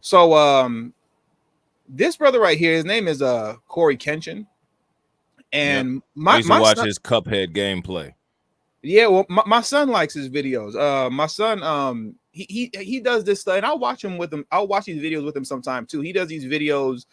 So this brother right here, his name is CoryxKenshin, Yep. and I my used to my watch son, his Cuphead gameplay. yeah, well, my son likes his videos. My son, he does this stuff, and I'll watch him with him. I'll watch these videos with him sometime too. He does these videos.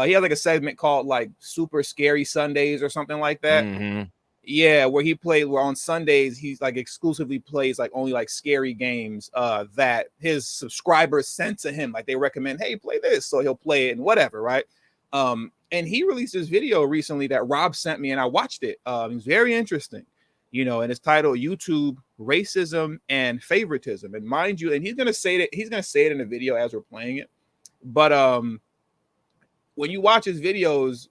He has like a segment called like Super Scary Sundays or something like that. Mm-hmm. Yeah, where he played where on Sundays he's like exclusively plays like only like scary games that his subscribers send to him. Like they recommend, hey, play this, so he'll play it and whatever, right? And he released this video recently that Rob sent me, and I watched it. It was very interesting, and it's titled YouTube Racism and Favoritism. And mind you, and he's gonna say it in the video as we're playing it. But when you watch his videos,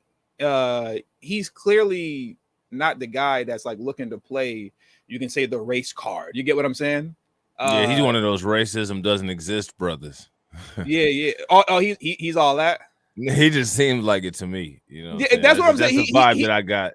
he's clearly not the guy that's like looking to play, you can say, the race card. You get what I'm saying? Yeah, he's one of those racism doesn't exist brothers. Yeah. Oh, he's all that. He just seems like it to me. You know, Yeah, that's what I'm saying. That's the vibe that I got.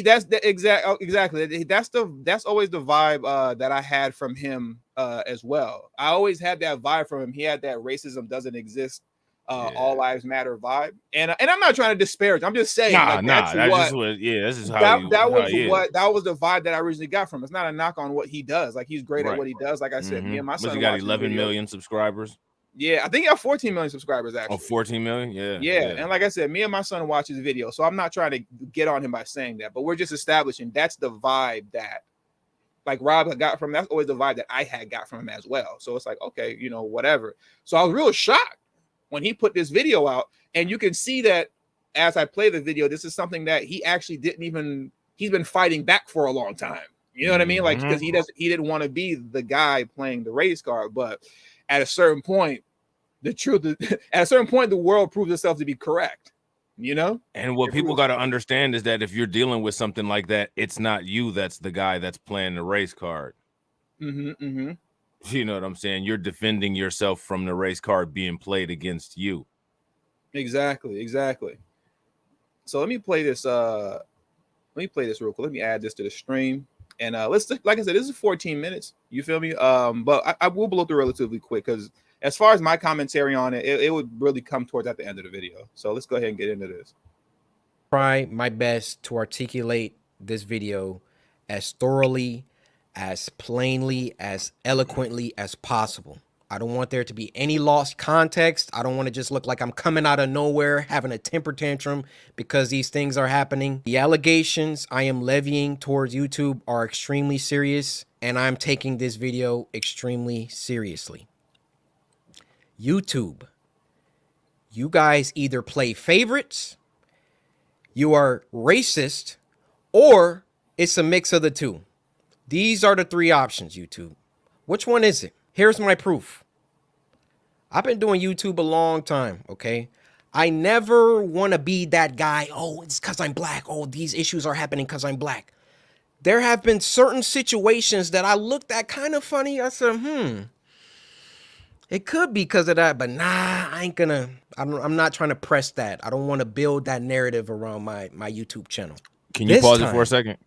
That's the exactly. That's always the vibe that I had from him as well. I always had that vibe from him. He had that racism doesn't exist, all lives matter vibe. And I'm not trying to disparage. I'm just saying This is how that was the vibe that I originally got from him. It's not a knock on what he does. Like he's great at what he does. Like I said, me and my son got 11 million subscribers. Yeah, I think he got 14 million subscribers actually. Oh, 14 million? Yeah. And like I said, me and my son watch his video. So I'm not trying to get on him by saying that, but we're just establishing that's the vibe that like Rob got from him. That's always the vibe that I had got from him as well. So it's like, okay, whatever. So I was real shocked when he put this video out. And you can see that as I play the video, this is something that he actually he's been fighting back for a long time. You know what I mean? Like, because he didn't want to be the guy playing the race card, but at a certain point, the world proves itself to be correct, And what people got to understand is that if you're dealing with something like that, it's not you that's the guy that's playing the race card. Mm-hmm. You know what I'm saying? You're defending yourself from the race card being played against you. Exactly. So let me play this. Real quick. Let me add this to the stream. And like I said, this is 14 minutes. You feel me? But I will blow through relatively quick because as far as my commentary on it, it would really come towards at the end of the video. So let's go ahead and get into this. Try my best to articulate this video as thoroughly, as plainly, as eloquently as possible. I don't want there to be any lost context. I don't want to just look like I'm coming out of nowhere having a temper tantrum because these things are happening. The allegations I am levying towards YouTube are extremely serious, and I'm taking this video extremely seriously. YouTube, you guys either play favorites, you are racist, or it's a mix of the two. These are the three options, YouTube. Which one is it? Here's my proof. I've been doing YouTube a long time, okay? I never want to be that guy, oh, it's because I'm black. Oh, these issues are happening because I'm black. There have been certain situations that I looked at kind of funny. I said, it could be because of that, but nah, I'm not trying to press that. I don't want to build that narrative around my YouTube channel. Can you pause it for a second?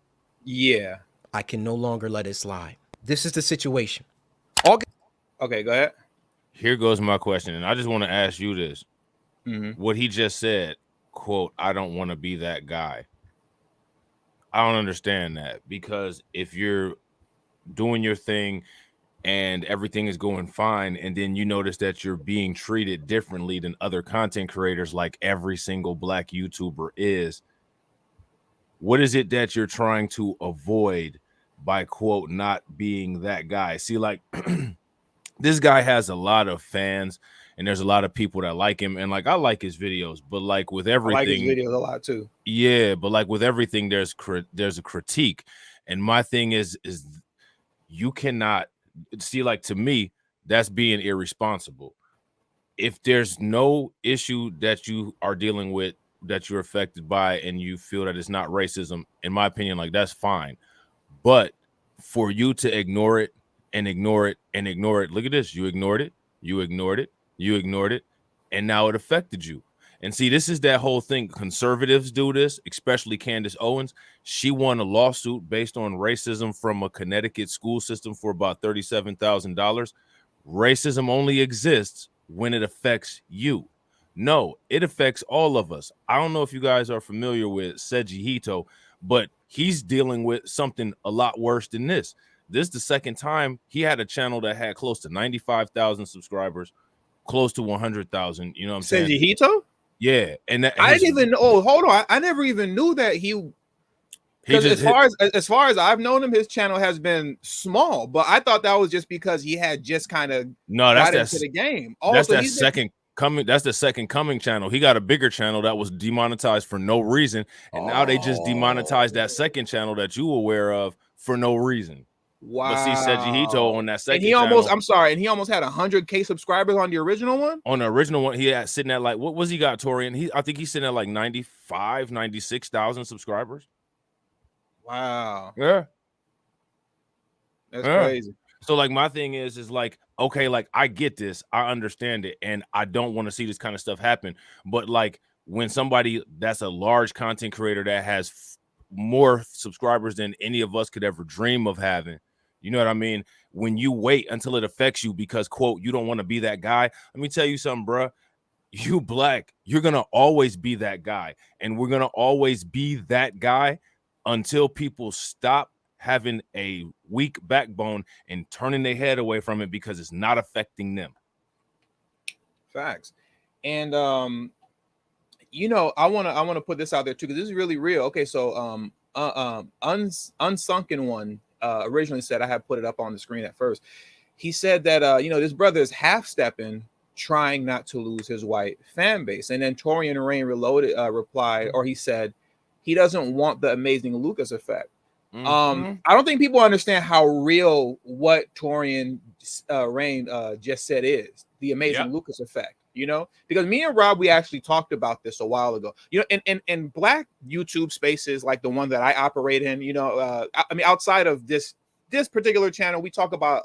Yeah. I can no longer let it slide. This is the situation. Okay, go ahead. Here goes my question, and I just want to ask you this. What he just said, quote, I don't want to be that guy. I don't understand that, because if you're doing your thing and everything is going fine, and then you notice that you're being treated differently than other content creators like every single black YouTuber is, what is it that you're trying to avoid by, quote, not being that guy? See, like, this guy has a lot of fans, and there's a lot of people that like him, and like I like his videos, but like with everything, I like his videos a lot too. Yeah, but like with everything, there's a critique, and my thing is you cannot see, like, to me, that's being irresponsible. If there's no issue that you are dealing with that you're affected by, and you feel that it's not racism, in my opinion, like, that's fine. But for you to ignore it and ignore it and ignore it, look at this, you ignored it, you ignored it, you ignored it, and now it affected you. And see, this is that whole thing. Conservatives do this, especially Candace Owens. She won a lawsuit based on racism from a Connecticut school system for about $37,000. Racism only exists when it affects you. No, it affects all of us. I don't know if you guys are familiar with Seiji Hito, but he's dealing with something a lot worse than this. This is the second time he had a channel that had close to 95,000 subscribers, close to 100,000. You know what I'm saying? Seiji Hito? Yeah. And that, I didn't even know. Oh, hold on. I never even knew that because as far as I've known him, his channel has been small, but I thought that was just because he had just kind of got into the game. Oh, that's so that second coming. That's the second coming channel. He got a bigger channel that was demonetized for no reason, and now they just demonetized that second channel that you were aware of for no reason. Wow. But see, Seiji Hito on that second and he almost, channel, I'm sorry, and he almost had 100K subscribers on the original one. On the original one, he had sitting at like, what was he got, Torian? I think he's sitting at like 95, 96,000 subscribers. Wow. Yeah. That's crazy. So like my thing is like, okay, like I get this, I understand it, and I don't want to see this kind of stuff happen. But like when somebody that's a large content creator that has more subscribers than any of us could ever dream of having, you know what I mean? When you wait until it affects you because, quote, you don't want to be that guy. Let me tell you something, bro. You black, you're going to always be that guy. And we're going to always be that guy until people stop having a weak backbone and turning their head away from it because it's not affecting them. Facts. And you know, I want to put this out there too, because this is really real. Okay, so Unsunken One originally said, I had put it up on the screen at first. He said that you know, this brother is half stepping, trying not to lose his white fan base. And then Torian Rain Reloaded replied, or he said, he doesn't want the Amazing Lucas effect. I don't think people understand how real what Torian Rain just said is the Amazing Lucas effect, you know, because me and Rob, we actually talked about this a while ago, you know, in black YouTube spaces like the one that I operate in, you know, I mean, outside of this particular channel, we talk about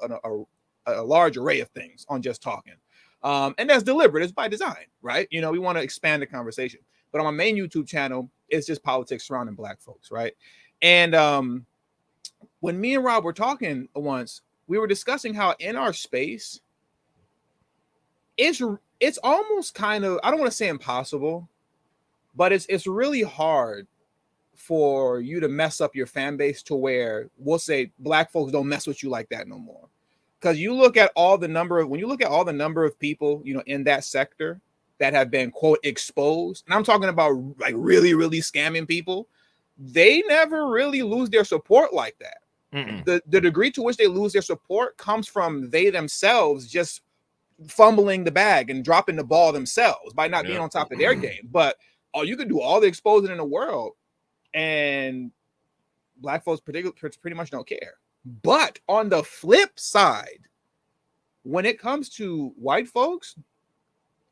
a large array of things on Just Talking. And that's deliberate, it's by design, right? You know, we want to expand the conversation. But on my main YouTube channel, it's just politics surrounding black folks, right? And when me and Rob were talking once, we were discussing how in our space, it's almost kind of, I don't want to say impossible, but it's really hard for you to mess up your fan base to where we'll say black folks don't mess with you like that no more. Because you look at all the number of people, you know, in that sector that have been, quote, exposed, and I'm talking about like really, really scamming people, they never really lose their support like that. The degree to which they lose their support comes from they themselves just fumbling the bag and dropping the ball themselves by not being on top of their game. But you could do all the exposing in the world, and black folks pretty much don't care. But on the flip side, when it comes to white folks,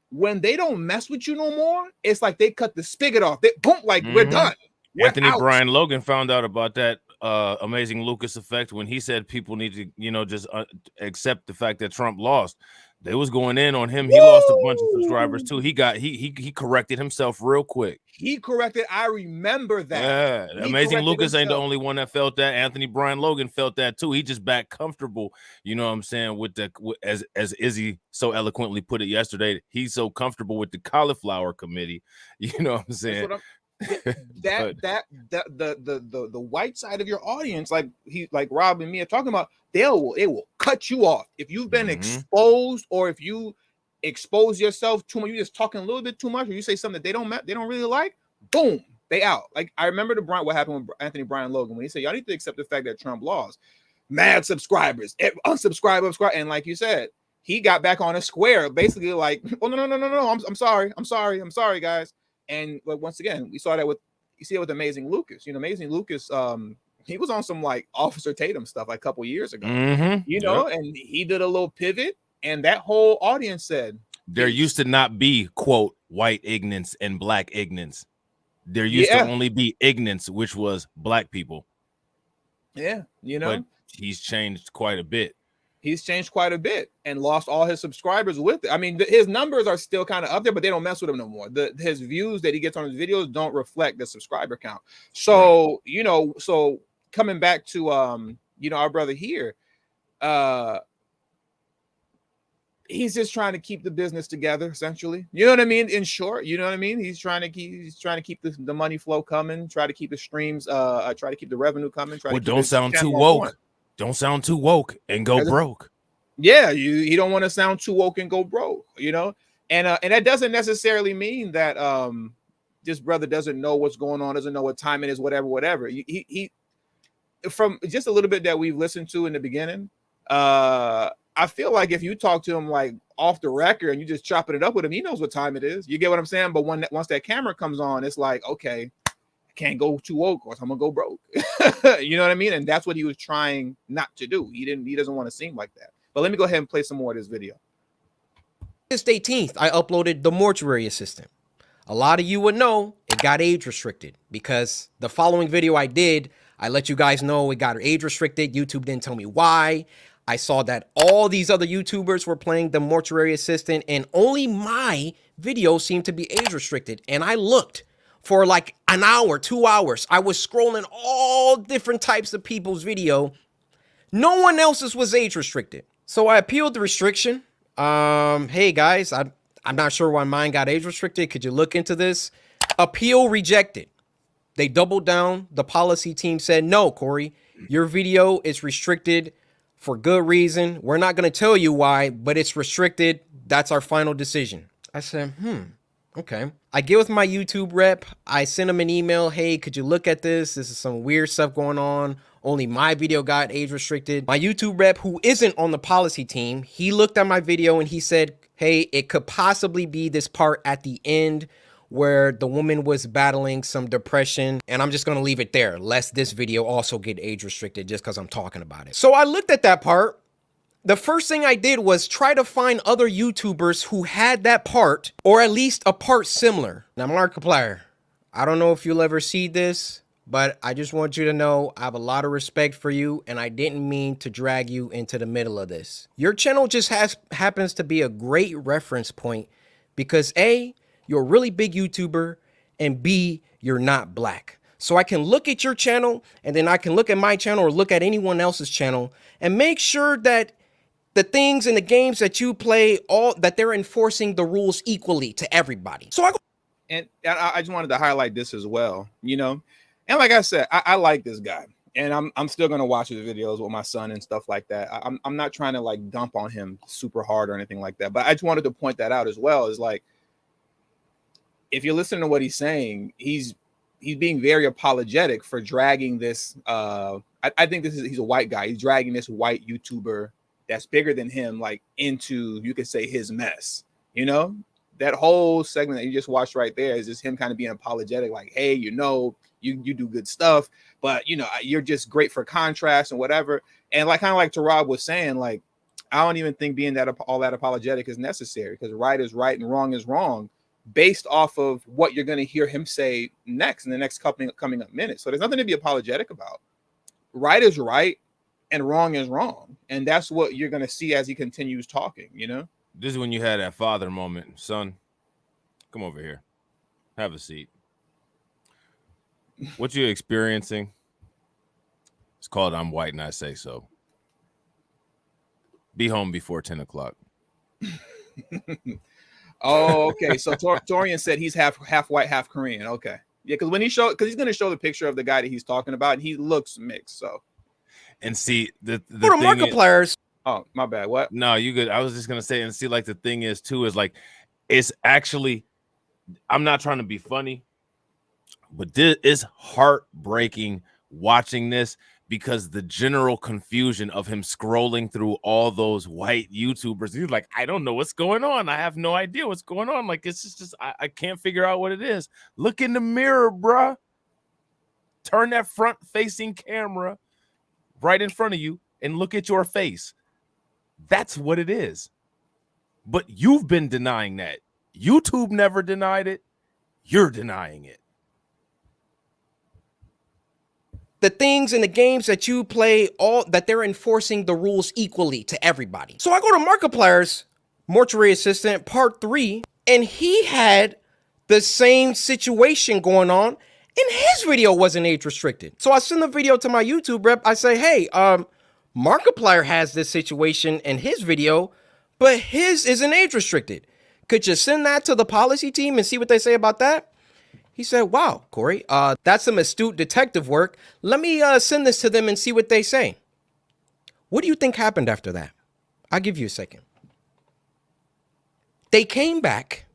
when they don't mess with you no more, it's like they cut the spigot off. They boom, like we're done. Anthony Brian Logan found out about that Amazing Lucas effect when he said people need to, you know, just accept the fact that Trump lost. They was going in on him. He lost a bunch of subscribers too. He corrected himself real quick. He corrected. I remember that. Yeah, Amazing Lucas ain't the only one that felt that. Anthony Brian Logan felt that too. He just back comfortable. You know what I'm saying? With the as Izzy so eloquently put it yesterday, he's so comfortable with the cauliflower committee. You know what I'm saying? The white side of your audience, like Rob and me are talking about, they will cut you off if you've been exposed, or if you expose yourself too much, you just talking a little bit too much, or you say something that they don't really like, boom, they out. Like I remember what happened with Anthony Brian Logan when he said, y'all need to accept the fact that Trump lost. Mad subscribers, unsubscribe, and like you said, he got back on a square, basically like, oh no, I'm sorry, guys. And once again, you see it with Amazing Lucas. You know, Amazing Lucas, he was on some like Officer Tatum stuff like a couple years ago. You know, and he did a little pivot, and that whole audience said there used to not be, quote, white ignorance and black ignorance. There used to only be ignorance, which was black people. Yeah, you know, but he's changed quite a bit. He's changed quite a bit and lost all his subscribers with it. I mean, his numbers are still kind of up there, but they don't mess with him no more. His views that he gets on his videos don't reflect the subscriber count. So, you know, so coming back to, you know, our brother here, he's just trying to keep the business together, essentially. You know what I mean? In short, you know what I mean? He's trying to keep the money flow coming, try to keep the streams, try to keep the revenue coming. Well, don't sound too woke. Don't sound too woke and go broke. Yeah, you don't want to sound too woke and go broke, you know? And that doesn't necessarily mean that this brother doesn't know what's going on, doesn't know what time it is, whatever. He from just a little bit that we've listened to in the beginning, I feel like if you talk to him like off the record and you just chopping it up with him, he knows what time it is. You get what I'm saying? But once that camera comes on, it's like, okay, I can't go too woke or I'm gonna go broke. You know what I mean? And that's what he was trying not to do. He doesn't want to seem like that. But let me go ahead and play some more of this video. August 18th, I uploaded the mortuary assistant. A lot of you would know it got age restricted because the following video I did, I let you guys know it got age restricted. YouTube didn't tell me why. I saw that all these other YouTubers were playing the mortuary assistant and only my video seemed to be age restricted. And I looked for like an hour, 2 hours. I was scrolling all different types of people's video. No one else's was age restricted. So I appealed the restriction. Hey guys, I'm not sure why mine got age restricted. Could you look into this? Appeal rejected. They doubled down. The policy team said, no, Cory, your video is restricted for good reason. We're not going to tell you why, but it's restricted. That's our final decision. I said, okay. I get with my YouTube rep. I send him an email. Hey, could you look at this? This is some weird stuff going on. Only my video got age restricted. My YouTube rep, who isn't on the policy team, he looked at my video and he said, hey, it could possibly be this part at the end where the woman was battling some depression, and I'm just gonna leave it there, lest this video also get age restricted just because I'm talking about it. So I looked at that part. The first thing I did was try to find other YouTubers who had that part, or at least a part similar. Now, Markiplier, I don't know if you'll ever see this, but I just want you to know I have a lot of respect for you, and I didn't mean to drag you into the middle of this. Your channel just happens to be a great reference point because A, you're a really big YouTuber, and B, you're not black. So I can look at your channel, and then I can look at my channel or look at anyone else's channel and make sure that the things and the games that you play, that they're enforcing the rules equally to everybody. So I just wanted to highlight this as well, you know? And like I said, I like this guy, and I'm still going to watch his videos with my son and stuff like that. I'm not trying to like dump on him super hard or anything like that, but I just wanted to point that out as well. Is like, if you listen to what he's saying, he's being very apologetic for dragging this. I think he's a white guy. He's dragging this white YouTuber that's bigger than him, like into, you could say, his mess. You know, that whole segment that you just watched right there is just him kind of being apologetic, like, hey, you know, you do good stuff, but you know, you're just great for contrast and whatever. And like kind of like Tarab was saying, like, I don't even think being all that apologetic is necessary, because right is right and wrong is wrong, based off of what you're going to hear him say next in the next coming up minutes. So there's nothing to be apologetic about. Right is right and wrong is wrong. And that's what you're going to see as he continues talking, you know? This is when you had that father moment. Son, come over here. Have a seat. What you're experiencing, it's called I'm White and I Say So. Be home before 10 o'clock. Oh, okay. So Torian said he's half white, half Korean. Okay. Yeah, because he's going to show the picture of the guy that he's talking about, and he looks mixed. So, and see the Markipliers. Oh, my bad. What? No, you good. I was just gonna say, and see, like the thing is too, is like it's actually, I'm not trying to be funny, but this is heartbreaking watching this, because the general confusion of him scrolling through all those white YouTubers, he's like, I don't know what's going on. I have no idea what's going on. Like, it's just I can't figure out what it is. Look in the mirror, bruh. Turn that front facing camera right in front of you and look at your face. That's what it is. But you've been denying that. YouTube never denied it. You're denying it. The things and the games that you play, that they're enforcing the rules equally to everybody. So I go to Markiplier's mortuary assistant part 3, and he had the same situation going on, and his video wasn't age restricted. So I send the video to my YouTube rep. I say, hey, Markiplier has this situation in his video, but his isn't age restricted. Could you send that to the policy team and see what they say about that? He said, wow, Corey, that's some astute detective work. Let me send this to them and see what they say. What do you think happened after that? I'll give you a second. They came back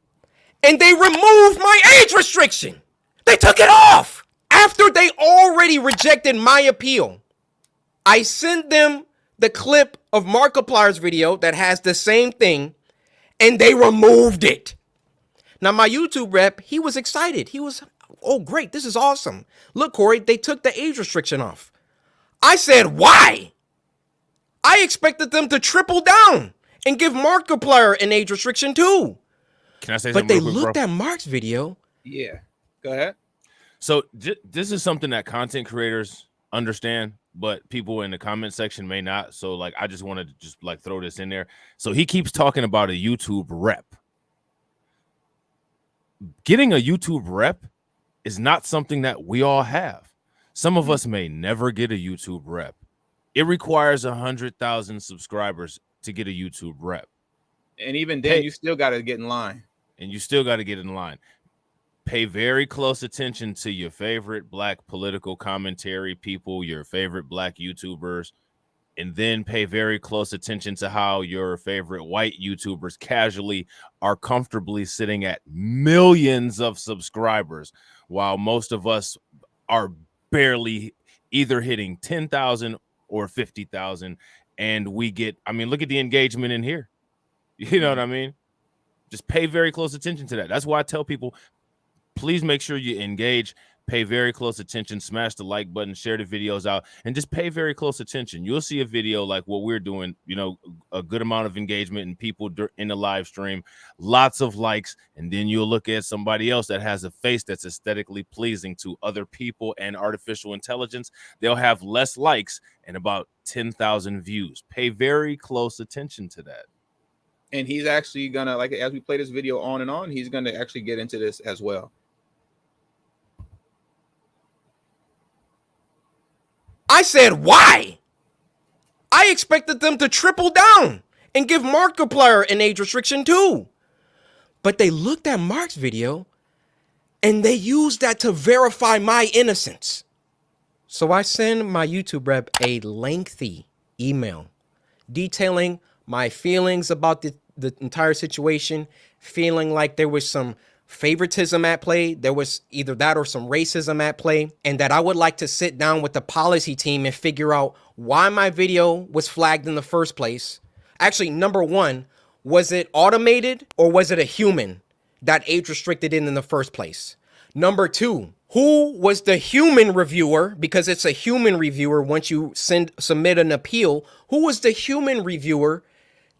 and they removed my age restriction. They took it off after they already rejected my appeal. I sent them the clip of Markiplier's video that has the same thing, and they removed it. Now, my YouTube rep, he was excited. He was, oh, great, this is awesome. Look, Corey, they took the age restriction off. I said, why? I expected them to triple down and give Markiplier an age restriction too. Can I say but something? But they looked at Mark's video. Yeah, go ahead. So this is something that content creators understand, but people in the comment section may not. So like, I just wanted to just like throw this in there. So he keeps talking about a YouTube rep. Getting a YouTube rep is not something that we all have. Some of us may never get a YouTube rep. It requires 100,000 subscribers to get a YouTube rep. And even then, you still got to get in line. Pay very close attention to your favorite Black political commentary people, your favorite Black YouTubers, and then pay very close attention to how your favorite white YouTubers casually are comfortably sitting at millions of subscribers, while most of us are barely either hitting 10,000 or 50,000. And we get, I mean, look at the engagement in here. You know what I mean? Just pay very close attention to that. That's why I tell people, please make sure you engage, pay very close attention, smash the like button, share the videos out, and just pay very close attention. You'll see a video like what we're doing, you know, a good amount of engagement and people in the live stream, lots of likes, and then you'll look at somebody else that has a face that's aesthetically pleasing to other people and artificial intelligence. They'll have less likes and about 10,000 views. Pay very close attention to that. And he's actually gonna, like, as we play this video on and on, he's gonna actually get into this as well. I said, why? I expected them to triple down and give Markiplier an age restriction too. But they looked at Mark's video and they used that to verify my innocence. So I send my YouTube rep a lengthy email detailing my feelings about the entire situation, feeling like there was some favoritism at play, there was either that or some racism at play, and that I would like to sit down with the policy team and figure out why my video was flagged in the first place. Actually, number one, was it automated or was it a human that age restricted it in the first place? Number two, who was the human reviewer? Because it's a human reviewer once you submit an appeal. Who was the human reviewer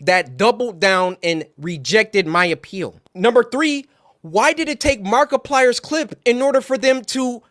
that doubled down and rejected my appeal? Number three, why did it take Markiplier's clip in order for them to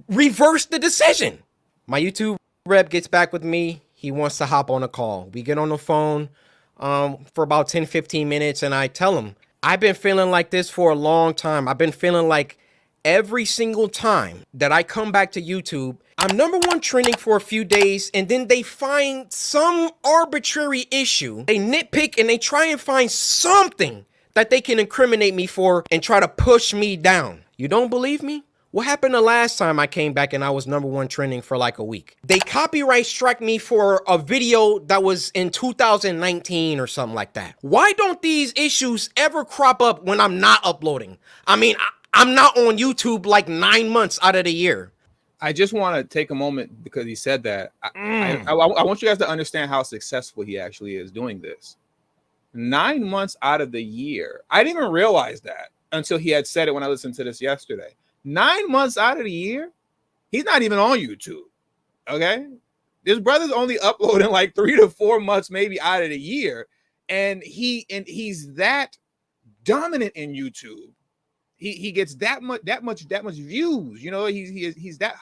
reverse the decision? My YouTube rep gets back with me. He wants to hop on a call. We get on the phone for about 10, 15 minutes, and I tell him, I've been feeling like this for a long time. I've been feeling like every single time that I come back to YouTube, I'm #1 trending for a few days, and then they find some arbitrary issue. They nitpick and they try and find something that they can incriminate me for and try to push me down. You don't believe me? What happened the last time I came back and I was #1 trending for like a week? They copyright struck me for a video that was in 2019 or something like that. Why don't these issues ever crop up when I'm not uploading? I mean, I'm not on YouTube like 9 months out of the year. I just want to take a moment because he said that. I want you guys to understand how successful he actually is doing this. 9 months out of the year. I didn't even realize that until he had said it when I listened to this yesterday. 9 months out of the year, he's not even on YouTube. Okay, this brother's only uploading like 3 to 4 months maybe out of the year, and he's that dominant in YouTube. He gets that much views. You know, he's that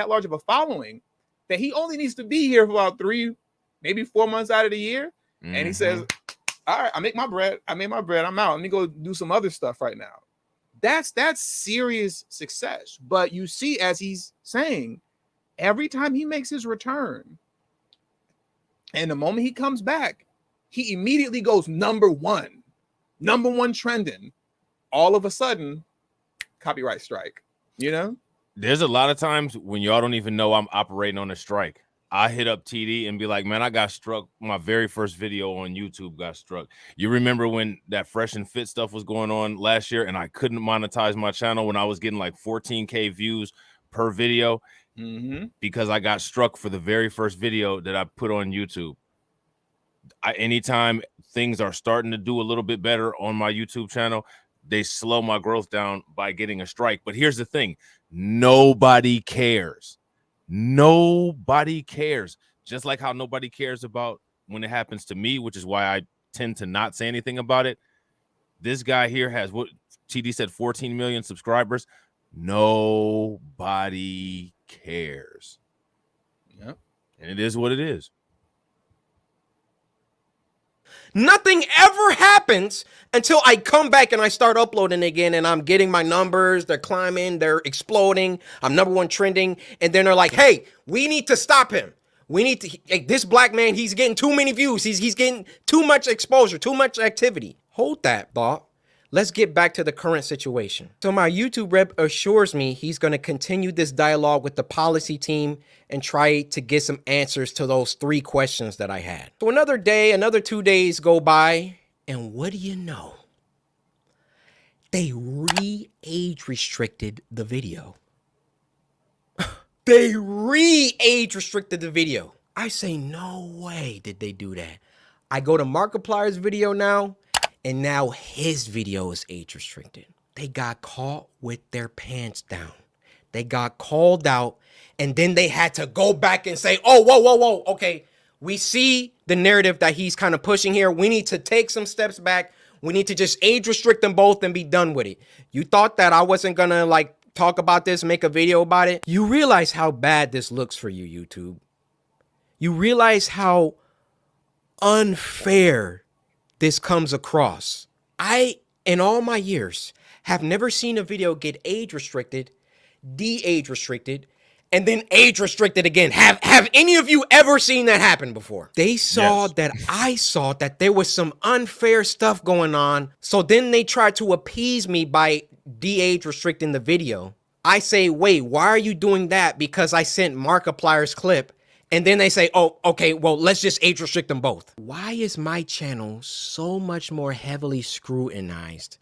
large of a following that he only needs to be here for about 3, maybe 4 months out of the year. Mm-hmm. And he says, all right, I made my bread. I'm out. Let me go do some other stuff right now. That's serious success. But you see, as he's saying, every time he makes his return, and the moment he comes back, He immediately goes number one trending. All of a sudden, copyright strike, you know? There's a lot of times when y'all don't even know I'm operating on a strike. I hit up TD and be like, man, I got struck. My very first video on YouTube got struck. You remember when that Fresh and Fit stuff was going on last year and I couldn't monetize my channel when I was getting like 14K views per video because I got struck for the very first video that I put on YouTube. Anytime things are starting to do a little bit better on my YouTube channel, they slow my growth down by getting a strike. But here's the thing. Nobody cares. Nobody cares. Just like how nobody cares about when it happens to me, which is why I tend to not say anything about it. This guy here has what TD said, 14 million subscribers. Nobody cares. Yep. And it is what it is. Nothing ever happens until I come back and I start uploading again and I'm getting my numbers. They're climbing. They're exploding. I'm number one trending. And then they're like, hey, we need to stop him. We need to, like, this black man, he's getting too many views. He's getting too much exposure, too much activity. Hold that thought. Let's get back to the current situation. So my YouTube rep assures me he's going to continue this dialogue with the policy team and try to get some answers to those 3 questions that I had. So another day, another 2 days go by, and what do you know? They re-age restricted the video. They re-age restricted the video. I say, no way did they do that. I go to Markiplier's video now, and now his video is age restricted. They got caught with their pants down. They got called out, and then they had to go back and say, oh, whoa. Okay, we see the narrative that he's kind of pushing here. We need to take some steps back. We need to just age restrict them both and be done with it. You thought that I wasn't going to like talk about this, make a video about it? You realize how bad this looks for you, YouTube. You realize how unfair this comes across. I, in all my years, have never seen a video get age restricted, de-age restricted, and then age restricted again. Have any of you ever seen that happen before? They saw that I saw that there was some unfair stuff going on. So then they tried to appease me by de-age restricting the video. I say, wait, why are you doing that? Because I sent Markiplier's clip. And then they say, oh, okay, well, let's just age restrict them both. Why is my channel so much more heavily scrutinized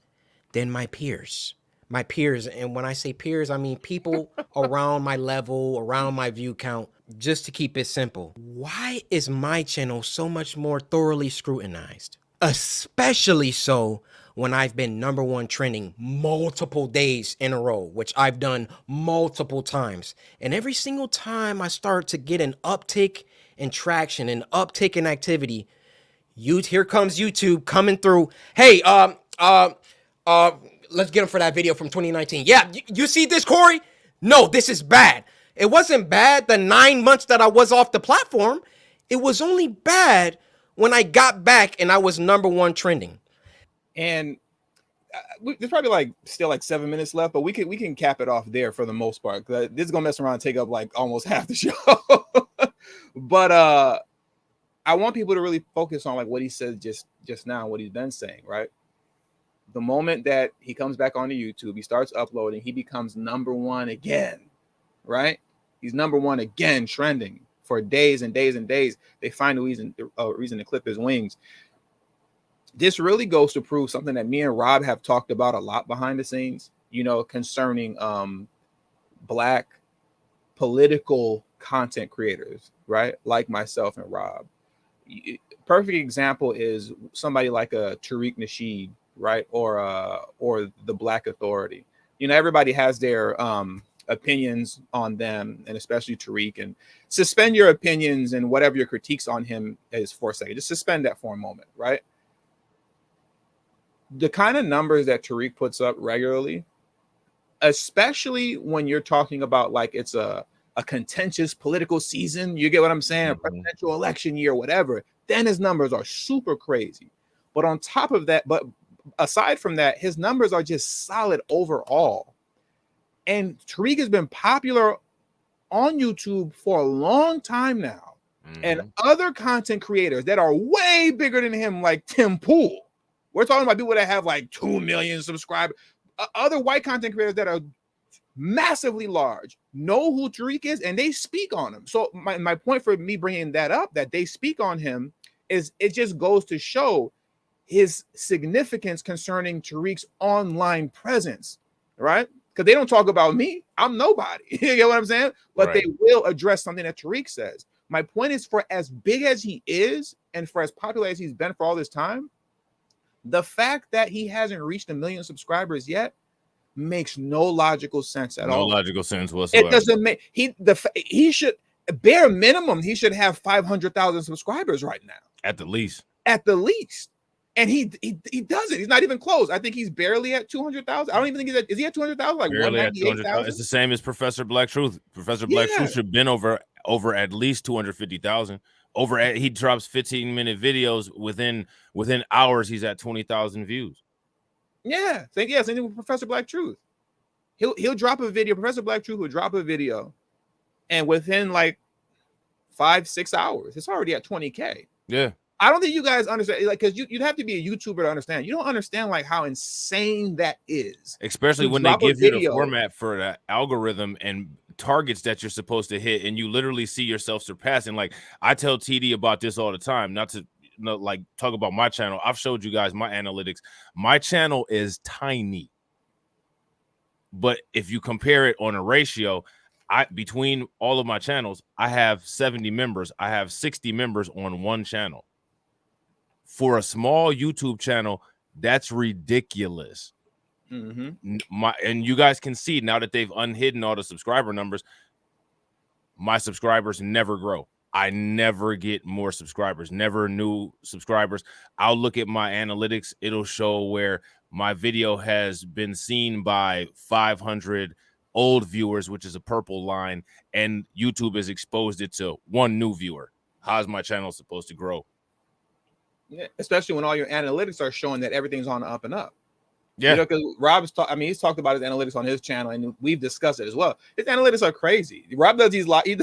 than my peers? My peers, and when I say peers, I mean people around my level, around my view count, just to keep it simple. Why is my channel so much more thoroughly scrutinized? Especially so when I've been number one trending multiple days in a row, which I've done multiple times. And every single time I start to get an uptick in traction, an uptick in activity, here comes YouTube coming through. Hey, let's get him for that video from 2019. Yeah, you see this, Cory? No, this is bad. It wasn't bad the 9 months that I was off the platform. It was only bad when I got back and I was number one trending. And there's probably still 7 minutes left, but we can cap it off there for the most part. This is gonna mess around and take up almost half the show. But I want people to really focus on what he said just now, what he's been saying, right? The moment that he comes back onto YouTube, he starts uploading, he becomes number one again, right? He's number one again, trending for days and days and days. They find a reason to clip his wings. This really goes to prove something that me and Rob have talked about a lot behind the scenes, concerning Black political content creators, right? Like myself and Rob. Perfect example is somebody like a Tariq Nasheed, right? Or the Black Authority. Everybody has their opinions on them, and especially Tariq. And suspend your opinions and whatever your critiques on him is for a second. Just suspend that for a moment, right? The kind of numbers that Tariq puts up regularly, especially when you're talking about it's a contentious political season, you get what I'm saying, a presidential election year, whatever, then his numbers are super crazy. But on top of that, aside from that, his numbers are just solid overall. And Tariq has been popular on YouTube for a long time now. and other content creators that are way bigger than him, like Tim Pool. We're talking about people that have like 2 million subscribers. Other white content creators that are massively large know who Tariq is, and they speak on him. So my point for me bringing that up, that they speak on him, is it just goes to show his significance concerning Tariq's online presence, right? Because they don't talk about me. I'm nobody. You get what I'm saying? But they will address something that Tariq says. My point is, for as big as he is and for as popular as he's been for all this time, the fact that he hasn't reached 1 million subscribers yet makes no logical sense at all. No logical sense whatsoever. It doesn't make he should, bare minimum, he should have 500,000 subscribers right now. At the least. And he doesn't. He's not even close. I think he's barely at 200,000. I don't even think he's at, is he at 200,000? Like barely at 200,000. It's the same as Professor Black Truth. Professor Black Truth should have been over at least 250,000. He drops 15-minute videos within hours. He's at 20,000 views. Yeah, same thing with Professor Black Truth. He'll drop a video. Professor Black Truth will drop a video, and within like 5-6 hours, it's already at 20K. Yeah. I don't think you guys understand, like, because you'd have to be a YouTuber to understand. You don't understand like how insane that is, especially when they give you the format for the algorithm and targets that you're supposed to hit, and you literally see yourself surpassing. Like, I tell TD about this all the time, not to like talk about my channel. I've showed you guys my analytics. My channel is tiny, but if you compare it on a ratio, between all of my channels, I have 70 members. I have 60 members on one channel. For a small YouTube channel, that's ridiculous. And you guys can see now that they've unhidden all the subscriber numbers, my subscribers never grow. I never get more subscribers, never new subscribers. I'll look at my analytics. It'll show where my video has been seen by 500 old viewers, which is a purple line, and YouTube has exposed it to 1 new viewer. How's my channel supposed to grow? Yeah, especially when all your analytics are showing that everything's on the up and up. Yeah, you know, because Rob's he's talked about his analytics on his channel, and we've discussed it as well. His analytics are crazy. Rob does these he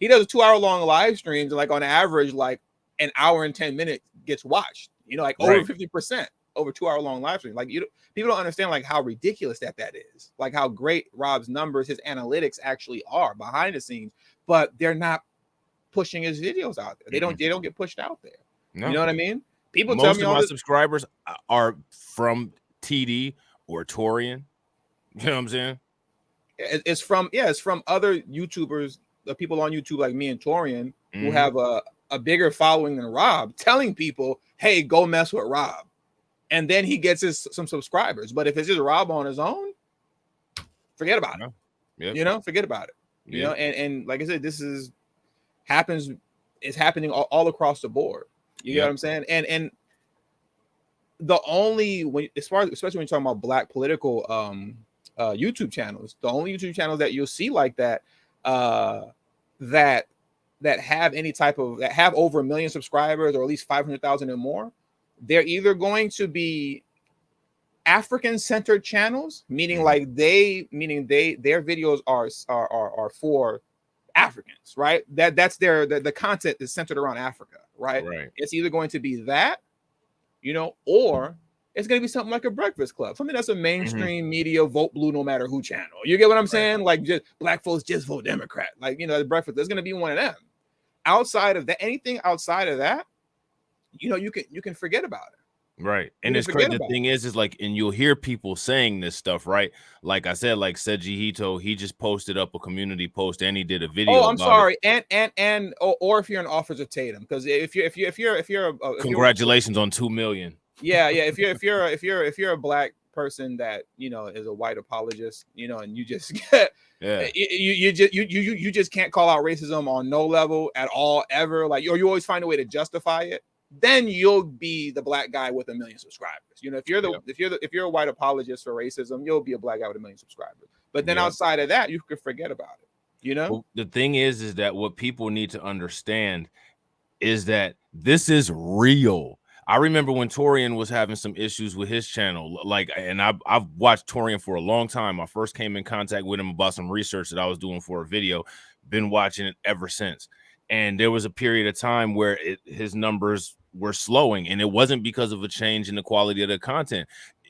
does 2-hour-long live streams, and like on average, like an hour and 10 minutes gets watched. You know, like over 50% over 2-hour-long live streams. Like, people don't understand like how ridiculous that is. Like how great Rob's numbers, his analytics actually are behind the scenes, but they're not pushing his videos out there. They don't get pushed out there. No. You know what I mean? People most tell me of my subscribers are from TD or Torian. You know what I'm saying? It's from other YouTubers, the people on YouTube like me and Torian, who have a bigger following than Rob, telling people, hey, go mess with Rob. And then he gets some subscribers. But if it's just Rob on his own, forget about it. Yep. You know, forget about it. You know, and like I said, it's happening all across the board. You know what I'm saying? And the only, especially when you're talking about black political YouTube channels, the only YouTube channels that you'll see like that that have any type of, that have over 1 million subscribers or at least 500,000 or more, they're either going to be African-centered channels, meaning like their videos are for Africans, right? That's the content is centered around Africa, right? It's either going to be that, you know, or it's going to be something like a Breakfast Club, something that's a mainstream media, vote blue no matter who channel. You get what I'm saying? Like, just black folks just vote Democrat. Like, you know, the Breakfast, there's going to be one of them. Outside of that, anything outside of that, you know, you can forget about it. Right. And it's crazy. The thing is like, and you'll hear people saying this stuff, right? Like I said, like Seiji Hito, he just posted up a community post and he did a video. Oh, I'm sorry. And or if you're an Officer Tatum, because if you're congratulations on 2 million. Yeah. If you're a black person that, you know, is a white apologist, you know, and you just get you just can't call out racism on no level at all ever, like, or you always find a way to justify it, then you'll be the black guy with 1 million subscribers. You know, if you're a white apologist for racism, you'll be a black guy with 1 million subscribers. But then outside of that, you could forget about it. You know, well, the thing is that what people need to understand is that this is real. I remember when Torian was having some issues with his channel, like, and I've watched Torian for a long time. I first came in contact with him about some research that I was doing for a video, been watching it ever since. And there was a period of time where his numbers were slowing, and it wasn't because of a change in the quality of the content.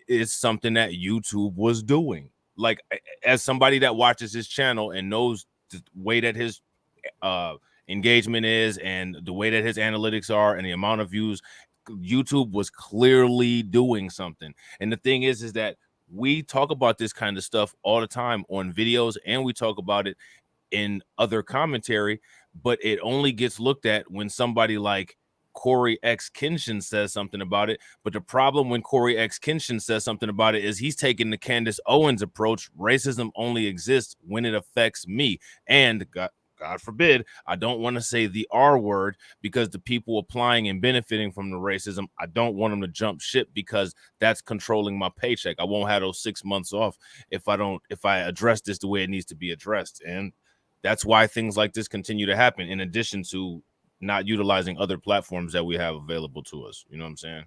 It's something that YouTube was doing. Like, as somebody that watches his channel and knows the way that his engagement is and the way that his analytics are and the amount of views, YouTube was clearly doing something. And the thing is that we talk about this kind of stuff all the time on videos, and we talk about it in other commentary, but it only gets looked at when somebody like CoryxKenshin says something about it. But the problem when CoryxKenshin says something about it is he's taking the Candace Owens approach. Racism only exists when it affects me. And God forbid, I don't want to say the R word, because the people applying and benefiting from the racism, I don't want them to jump ship, because that's controlling my paycheck. I won't have those 6 months off if I address this the way it needs to be addressed. And that's why things like this continue to happen, in addition to not utilizing other platforms that we have available to us. You know what I'm saying?